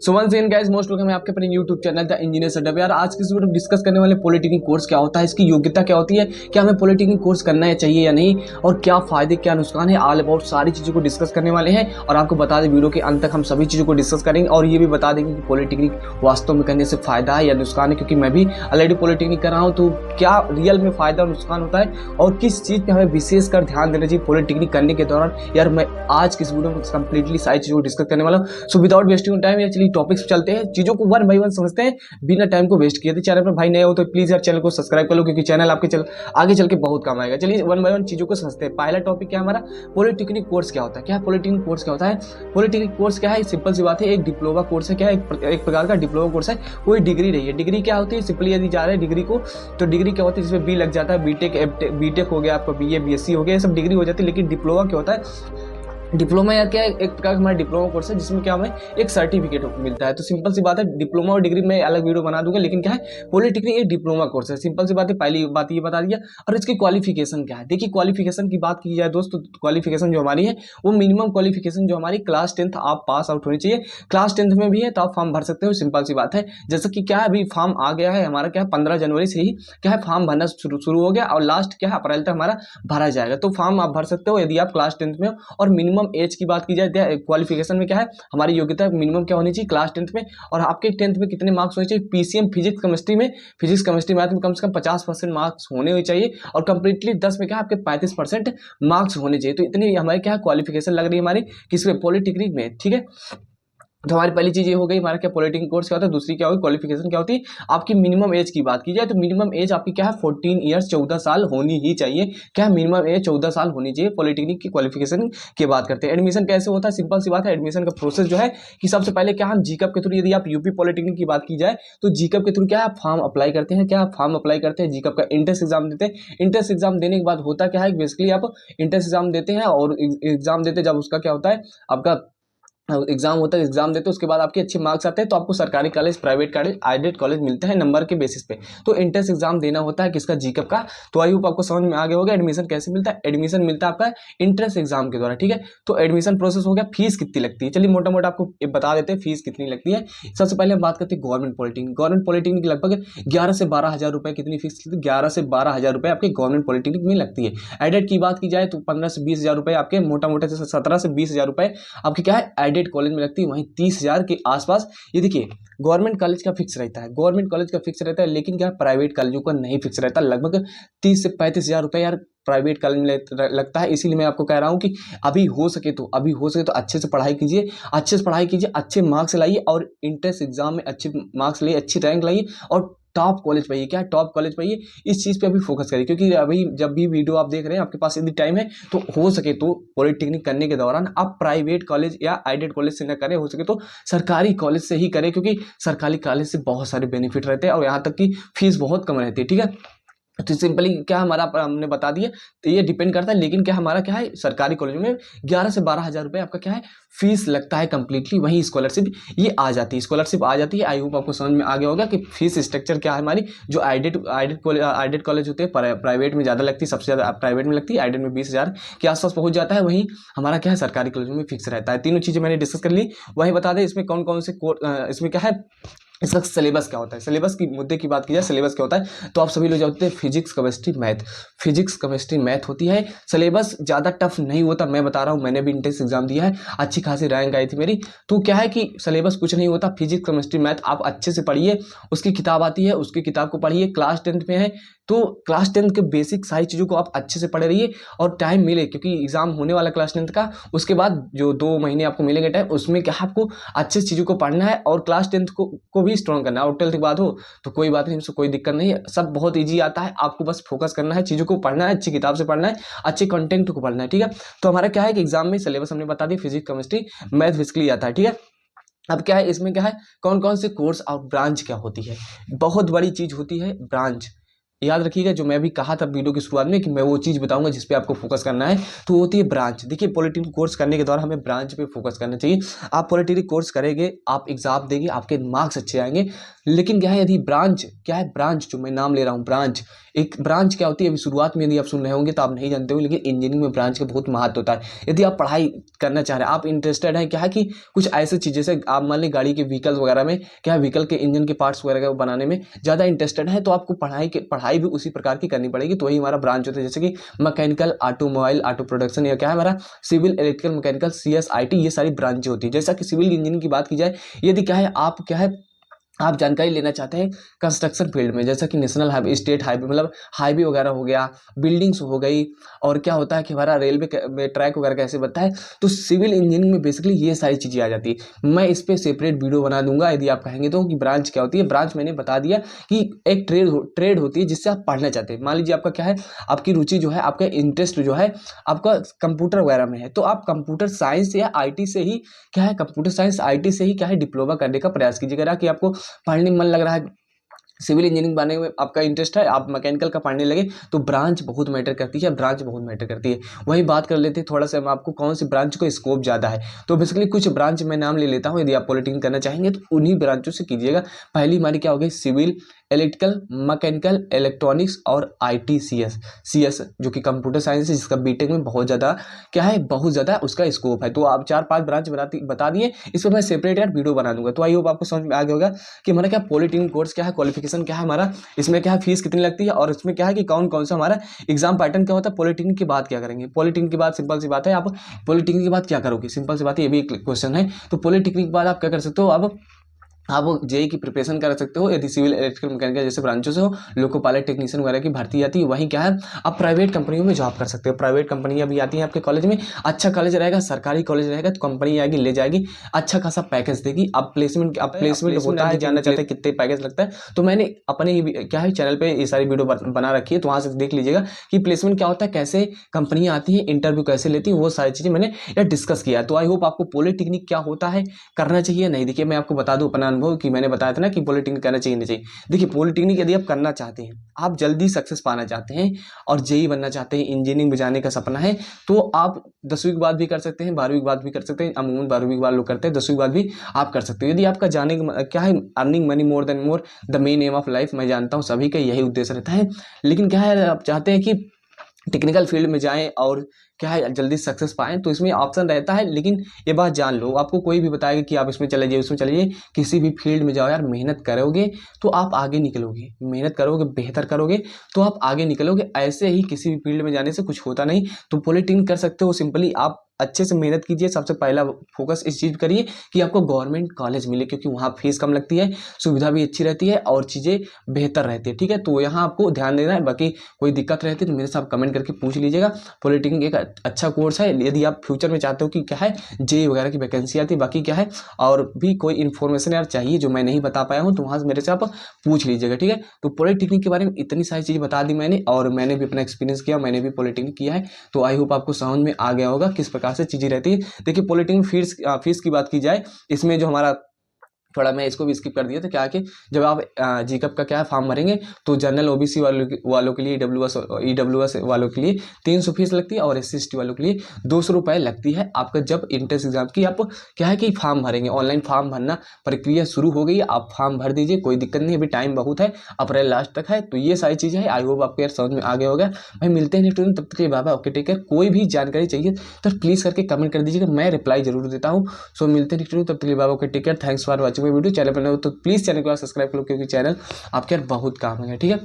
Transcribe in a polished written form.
सो once again guys, most welcome है आपके अपने YouTube channel the engineer setup. यार आज की इस वीडियो में डिस्कस करने वाले पॉलिटेक्निक कोर्स क्या होता है, इसकी योग्यता क्या होती है, क्या हमें पॉलिटेक्निक कोर्स करना है चाहिए या नहीं, और क्या फायदे क्या नुकसान है, ऑल अबाउट सारी चीज़ों को डिस्कस करने वाले हैं। और आपको बता दें वीडियो के अंत तक हम सभी चीज़ों को डिस्कस करेंगे और ये भी बता देंगे कि पॉलिटेक्निक वास्तव में करने से फायदा है या नुकसान है, क्योंकि मैं भी ऑलरेडी पॉलिटेक्निक कर रहा हूँ। तो क्या रियल में फायदा और नुकसान होता है और किस चीज़ पे हमें विशेषकर ध्यान देना चाहिए पॉलिटेक्निक करने के दौरान, यार मैं आज की इस वीडियो में कंप्लीटली सारी चीज़ों को डिस्कस करने वाला हूँ। सो विदाउट वेस्टिंग टाइम, चलिए टॉपिक्स चलते हैं, चीजों को वन बाय वन समझते हैं बिना टाइम को वेस्ट किए। चैनल पर भाई नए हो तो प्लीज यार चैनल को सब्सक्राइब कर लो, क्योंकि चैनल आपके आगे चल के बहुत काम आएगा। चलिए वन बाय वन चीजों को समझते हैं। पहला टॉपिक क्या हमारा, पॉलिटेक्निक कोर्स क्या होता है। क्या पॉलिटेक्निक कोर्स क्या होता है? पॉलिटेक्निक कोर्स क्या है? सिंपल सी बात है, एक डिप्लोमा कोर्स है। क्या है? एक प्रकार का डिप्लोमा कोर्स है, कोई डिग्री नहीं है। डिग्री क्या होती है? सिंपली यदि जा रहे हैं डिग्री को, तो डिग्री क्या होती है जिसमें बी लग जाता है, बीटेक हो गया आपका, बीए बीएससी हो गया, ये सब डिग्री हो जाती है। लेकिन डिप्लोमा क्या होता है? डिप्लोमा या क्या है, एक प्रकार का हमारा डिप्लोमा कोर्स है जिसमें क्या हमें एक सर्टिफिकेट मिलता है। तो सिंपल सी बात है, डिप्लोमा और डिग्री में अलग वीडियो बना दूंगा, लेकिन क्या है, पॉलिटेक्निक एक डिप्लोमा कोर्स है। सिंपल सी बात है, पहली बात ये बता दिया। और इसकी क्वालिफिकेशन क्या है? देखिए क्वालिफिकेशन की बात की जाए दोस्तों, क्वालिफिकेशन जो हमारी है वो मिनिमम क्वालिफिकेशन जो हमारी क्लास 10th आप पास आउट होनी चाहिए। क्लास 10th में भी है तो आप फॉर्म भर सकते हो, सिंपल सी बात है। जैसे कि क्या है, अभी फॉर्म आ गया है हमारा, क्या है 15 जनवरी से ही क्या है फॉर्म भरना शुरू हो गया और लास्ट क्या है अप्रैल तक हमारा भरा जाएगा। तो फॉर्म आप भर सकते हो यदि आप क्लास 10th में हो। और मिनिमम एज की बात की क्वालिफिकेशन में क्या है, हमारी योग्यता मिनिमम क्या होनी चाहिए क्लास 10th में। और आपके 10th में कितने मार्क्स होने चाहिए? पीसीएम फिजिक्स केमिस्ट्री में, फिजिक्स केमिस्ट्री मैथ में कम से कम 50% मार्क्स होने चाहिए। और कंप्लीटली 10 में क्या है आपके 35% मार्क्स होने चाहिए। तो इतनी हमारी क्या है क्वालिफिकेशन लग रही है हमारी किसमें? पॉलिटेक्निक में। ठीक है, तो हमारी पहली चीज ये हो गई हमारा क्या पॉलिटेक्निक कोर्स क्या होता है। दूसरी क्या होगी, क्वालिफिकेशन क्या होती है। आपकी मिनिमम एज की बात की जाए तो मिनिमम एज आपकी क्या है 14 ईयर्स, 14 साल होनी ही चाहिए। क्या मिनिमम एज 14 साल होनी चाहिए पॉलिटेक्निक की क्वालिफिकेशन की बात करते हैं। एडमिशन कैसे होता है? सिंपल सी बात है, एडमिशन का प्रोसेस जो है कि सबसे पहले क्या हम जीकअप के थ्रू, यदि आप यूपी पॉलिटेक्निक की बात की जाए तो जीकअप के थ्रू क्या आप फॉर्म अप्लाई करते हैं। क्या आप फॉर्म अप्लाई करते हैं, जीकअप का इंट्रेंस एग्जाम देते हैं। इंट्रेंस एग्जाम देने के बाद होता क्या है, बेसिकली आप इंट्रेंस एग्जाम देते हैं और एग्जाम देते जब उसका क्या होता है आपका एग्जाम होता है, एग्जाम देते हैं उसके बाद आपके अच्छे मार्क्स आते हैं तो आपको सरकारी college, private college, added college मिलते हैं नंबर के बेसिस पे। तो एंट्रेंस एग्जाम देना होता है किसका? जीकअप का। तो आई होप आपको समझ में आ गया होगा। एडमिशन कैसे मिलता है? एडमिशन मिलता है आपका एंट्रेंस एग्जाम के द्वारा। ठीक है, तो एडमिशन प्रोसेस हो गया। फीस कितनी लगती है, चलिए मोटा मोटा आपको बता देते हैं फीस कितनी लगती है। सबसे पहले हम बात करते हैं गवर्नमेंट पॉलिटेक्निक। गवर्नमेंट पॉलिटेक्निक लगभग 11 से 12 हज़ार रुपए कितनी फीस लगती है? 11 से 12 हज़ार रुपए आपके गवर्नमेंट पॉलिटेक्निक में लगती है। एडेड की बात की जाए तो 15 से 20 हज़ार रुपए आपके, मोटा मोटा जैसे 17 से 20 हज़ार रुपए आपके क्या है एडेड कॉलेज में लगती है। 30,000 के आसपास। ये देखिए गवर्नमेंट कॉलेज का फिक्स रहता है, गवर्नमेंट कॉलेज का फिक्स रहता है, लेकिन क्या प्राइवेट कॉलेजों का नहीं फिक्स रहता। लगभग 30 से 35 हज़ार रुपए यार प्राइवेट कॉलेज में लगता है। इसीलिए मैं आपको कह रहा हूँ कि अभी हो सके तो अच्छे से पढ़ाई कीजिए, अच्छे से पढ़ाई कीजिए, अच्छे मार्क्स लाइए और इंट्रेंस एग्जाम में अच्छे मार्क्स लाइए, अच्छी रैंक लाइए और टॉप कॉलेज पाइए। क्या टॉप कॉलेज पाइए, इस चीज़ पे अभी फोकस करिए। क्योंकि अभी जब भी वीडियो आप देख रहे हैं आपके पास यदि टाइम है तो हो सके तो पॉलिटेक्निक करने के दौरान आप प्राइवेट कॉलेज या एडेड कॉलेज से न करें, हो सके तो सरकारी कॉलेज से ही करें, क्योंकि सरकारी कॉलेज से बहुत सारे बेनिफिट रहते हैं और यहाँ तक कि फीस बहुत कम रहती है। ठीक है, तो सिंपली क्या हमारा हमने बता दिया। तो ये डिपेंड करता है, लेकिन क्या हमारा क्या है सरकारी कॉलेज में 11 से 12 हज़ार रुपए आपका क्या है फीस लगता है कंप्लीटली। वहीं स्कॉलरशिप ये आ जाती है, स्कॉलरशिप आ जाती है। आई होप आपको समझ में आ गया होगा कि फीस स्ट्रक्चर क्या है हमारी। जो एडेड कॉलेज होते हैं प्राइवेट में ज़्यादा लगती है, सबसे ज़्यादा प्राइवेट में लगती है, एडेड में 20,000 के आसपास पहुंच जाता है। वहीं हमारा क्या है सरकारी कॉलेज में फिक्स रहता है। तीनों चीज़ें मैंने डिस्कस कर ली। वहीं बता दें इसमें कौन कौन से इसमें क्या है, इसका सिलेबस क्या होता है। सिलेबस की मुद्दे की बात की जाए, सिलेबस क्या होता है तो आप सभी लोग जानते हैं physics chemistry math, physics chemistry math होती है। सिलेबस ज़्यादा टफ नहीं होता, मैं बता रहा हूँ, मैंने भी इंट्रेंस एग्जाम दिया है, अच्छी खासी रैंक आई थी मेरी। तो क्या है कि सिलेबस कुछ नहीं होता, फिजिक्स केमिस्ट्री मैथ आप अच्छे से पढ़िए। उसकी किताब आती है, उसकी किताब को पढ़िए। क्लास 10th में है तो क्लास 10th के बेसिक सारी चीज़ों को आप अच्छे से पढ़े रहिए और टाइम मिले, क्योंकि एग्जाम होने वाला क्लास 10th का। उसके बाद जो 2 महीने आपको मिलेंगे टाइम, उसमें क्या आपको अच्छे चीज़ों को पढ़ना है और क्लास 10th को भी स्ट्रॉन्ग करना है। और 12th के बाद हो तो कोई बात नहीं, उससे कोई दिक्कत नहीं है, सब बहुत ईजी आता है। आपको बस फोकस करना है, चीज़ों को पढ़ना है, अच्छी किताब से पढ़ना है, अच्छे कंटेंट को पढ़ना है। ठीक है, तो हमारा क्या है कि एग्जाम में सिलेबस हमने बता दी, फिजिक्स केमिस्ट्री मैथ बेसिकली आता है। ठीक है, अब क्या है इसमें क्या है, कौन कौन से कोर्स और ब्रांच क्या होती है। बहुत बड़ी चीज होती है ब्रांच, याद रखिएगा। जो मैं भी कहा था वीडियो की शुरुआत में कि मैं वो चीज़ बताऊंगा जिस पे आपको फोकस करना है, तो होती है ब्रांच। देखिए पॉलिटेक्निक कोर्स करने के दौरान हमें ब्रांच पे फोकस करना चाहिए। आप पॉलिटेक्निक कोर्स करेंगे, आप एग्जाम देंगे, आपके मार्क्स अच्छे आएंगे, लेकिन क्या है, यदि ब्रांच क्या है, ब्रांच जो मैं नाम ले रहा हूँ, ब्रांच, एक ब्रांच क्या होती है, अभी शुरुआत में यदि आप सुन रहे होंगे तो आप नहीं जानते हो, लेकिन इंजीनियरिंग में ब्रांच का बहुत महत्व होता है। यदि आप पढ़ाई करना चाह रहे हैं, आप इंटरेस्टेड हैं, क्या है कि कुछ ऐसी चीज़, जैसे आप मान लीजिए गाड़ी के व्हीकल्स वगैरह में, क्या है, व्हीकल के इंजन के पार्ट्स वगैरह बनाने में ज़्यादा इंटरेस्टेड है, तो आपको पढ़ाई भी उसी प्रकार की करनी पड़ेगी। तो वही हमारा ब्रांच होता है, जैसे कि मैकेनिकल, ऑटोमोबाइल, ऑटो प्रोडक्शन, या क्या है हमारा सिविल, इलेक्ट्रिकल, मैकेनिकल, CSIT, ये सारी ब्रांचें होती है। जैसा कि सिविल इंजीनियरिंग की बात की जाए, यदि क्या है, आप क्या है, आप जानकारी लेना चाहते हैं कंस्ट्रक्शन फील्ड में, जैसा कि नेशनल हाईवे, स्टेट हाईवे, मतलब हाईवे वगैरह हो गया, बिल्डिंग्स हो गई, और क्या होता है कि हमारा रेलवे में ट्रैक वगैरह कैसे बनता है, तो सिविल इंजीनियरिंग में बेसिकली ये सारी चीज़ें आ जाती है। मैं इस पर सेपरेट वीडियो बना दूंगा यदि आप कहेंगे तो, कि ब्रांच क्या होती है। ब्रांच मैंने बता दिया कि एक ट्रेड होती है जिससे आप पढ़ना चाहते हैं। मान लीजिए आपका क्या है, आपकी रुचि जो है, आपका इंटरेस्ट जो है आपका कंप्यूटर वगैरह में है, तो आप कंप्यूटर साइंस या IT से ही क्या है, कंप्यूटर साइंस IT से ही क्या है, डिप्लोमा करने का प्रयास कीजिएगा। कि आपको पढ़ने में मन लग रहा है, सिविल इंजीनियरिंग बनने में आपका इंटरेस्ट है, आप मैकेनिकल का पढ़ने लगे, तो ब्रांच बहुत मैटर करती है, ब्रांच बहुत मैटर करती है। वही बात कर लेते हैं थोड़ा सा हम, आपको कौन सी ब्रांच को स्कोप ज़्यादा है। तो बेसिकली कुछ ब्रांच मैं नाम ले लेता हूँ, यदि आप पॉलिटेक्निक करना चाहेंगे तो उन्हीं ब्रांचों से कीजिएगा। पहली हमारी क्या हो गई, सिविल, इलेक्ट्रिकल, मैकेनिकल, इलेक्ट्रॉनिक्स, और IT CS जो कि कंप्यूटर साइंस है, जिसका बीटेक में बहुत ज़्यादा क्या है, बहुत ज़्यादा उसका स्कोप है। तो आप 4-5 ब्रांच बता दिए, इस पर मैं सेपरेट यार वीडियो बना दूंगा। तो आई होप आपको समझ में आ गया होगा कि हमारा क्या पॉलिटेक्निक कोर्स क्या है, क्वालिफिकेशन क्या है हमारा, इसमें क्या है, फीस कितनी लगती है, और इसमें क्या है कि कौन कौन सा हमारा एग्जाम पैटर्न क्या होता है। पॉलिटेक्निक की बात क्या करेंगे, पॉलिटेक्निक के बाद सिंपल सी बात है, आप पॉलिटेक्निक के बाद क्या करोगे, सिंपल सी बात है, ये भी एक क्वेश्चन है। तो पॉलिटेक्निक के बाद आप क्या कर सकते हो, अब आप JEE की प्रिपरेशन कर सकते हो, यदि सिविल, इलेक्ट्रिकल, मैकेनिकल जैसे ब्रांचों से हो, लोको पायलट, टेक्नीशियन वगैरह की भर्ती आती है। वहीं क्या है, आप प्राइवेट कंपनियों में जॉब कर सकते हो। प्राइवेट कंपनियां भी आती हैं आपके कॉलेज में, अच्छा कॉलेज रहेगा, सरकारी कॉलेज रहेगा, तो कंपनी आएगी, ले जाएगी, अच्छा खासा पैकेज देगी। आप प्लेसमेंट होता है, जानना चाहते हैं कितने पैकेज लगता है, तो मैंने अपने ही क्या है चैनल पे ये सारी वीडियो बना रखी है, तो वहां से देख लीजिएगा कि प्लेसमेंट क्या होता है, कैसे कंपनियां आती हैं, इंटरव्यू कैसे लेती हैं, वो सारी चीजें मैंने यार डिस्कस किया। तो आई होप आपको पॉलिटेक्निक क्या होता है, करना चाहिए नहीं। देखिए मैं आपको बता दूं अपना अनुभव, कि मैंने बताया था ना कि पॉलिटेक्निक करना चाहिए नहीं चाहिए। देखिए पॉलिटेक्निक यदि आप करना चाहते हैं, आप जल्दी सक्सेस पाना चाहते हैं, और JEE बनना चाहते हैं, इंजीनियरिंग में जाने का सपना है, तो आप 10वीं के बाद भी कर सकते हैं, 12वीं के बाद भी कर सकते हैं। अमूमन 12वीं के बाद लोग करते हैं, 10वीं के बाद भी आप कर सकते हो। यदि आपका जाने का क्या है, earning money more than more the main M of life, मैं जानता हूँ सभी का यही उद्देश्य रहता है। लेकिन क्या है, आप चाहते हैं कि टेक्निकल फील्ड में जाएं और क्या है जल्दी सक्सेस पाएं, तो इसमें ऑप्शन रहता है। लेकिन ये बात जान लो, आपको कोई भी बताएगा कि आप इसमें चले जाइए, उसमें चले जाइए, किसी भी फील्ड में जाओ यार, मेहनत करोगे तो आप आगे निकलोगे, मेहनत करोगे, बेहतर करोगे तो आप आगे निकलोगे। ऐसे ही किसी भी फील्ड में जाने से कुछ होता नहीं। तो पॉलिटेक्निक कर सकते हो, सिंपली आप अच्छे से मेहनत कीजिए। सबसे पहला फोकस इस चीज़ करिए कि आपको गवर्नमेंट कॉलेज मिले, क्योंकि वहाँ फीस कम लगती है, सुविधा भी अच्छी रहती है, और चीज़ें बेहतर रहती है। ठीक है, तो यहाँ आपको ध्यान देना है। बाकी कोई दिक्कत रहती है तो मेरे से आप कमेंट करके पूछ लीजिएगा। पॉलिटेक्निक एक अच्छा कोर्स है, यदि आप फ्यूचर में चाहते हो कि क्या है JEE वगैरह की वैकेंसी आती है। बाकी क्या है, और भी कोई इन्फॉर्मेशन यार चाहिए जो मैं नहीं बता पाया हूँ, तो वहाँ से मेरे से आप पूछ लीजिएगा। ठीक है, तो पॉलिटेक्निक के बारे में इतनी सारी चीज़ें बता दी मैंने, और मैंने भी अपना एक्सपीरियंस किया, मैंने भी पॉलिटेक्निक किया है। तो आई होप आपको समझ में आ गया होगा किस प्रकार से चीज़ें रहती है। देखिए पॉलिटेक्निक फीस की बात की जाए, इसमें जो हमारा थोड़ा मैं इसको भी स्किप कर दिया था, क्या कि जब आप जीकअप का क्या फॉर्म भरेंगे, तो जनरल OBC वालों के लिए, EWS वालों के लिए 300 फीस लगती है, और SC/ST वालों के लिए 200 रुपये लगती है। आपका जब इंट्रेंस एग्जाम की आप क्या है कि फॉर्म भरेंगे, ऑनलाइन फॉर्म भरना प्रक्रिया शुरू हो गई है, आप फॉर्म भर दीजिए, कोई दिक्कत नहीं, अभी टाइम बहुत है, अप्रैल लास्ट तक है। तो ये सारी चीज़ें हैं, आई होप आपको यार समझ में आ गया होगा। भाई मिलते हैं नेक्स्ट वीडियो में, तब तक के लिए bye bye, okay take care. कोई भी जानकारी चाहिए तो प्लीज़ करके कमेंट कर दीजिएगा, मैं रिप्लाई जरूर देता हूँ। सो मिलते हैं नेक्स्ट वीडियो, तब तक के लिए bye bye, okay take care. Thanks for watching my video. Channel पर तो प्लीज़ चैनल को सब्सक्राइब करो, क्योंकि चैनल आपके यार बहुत काम है। ठीक है।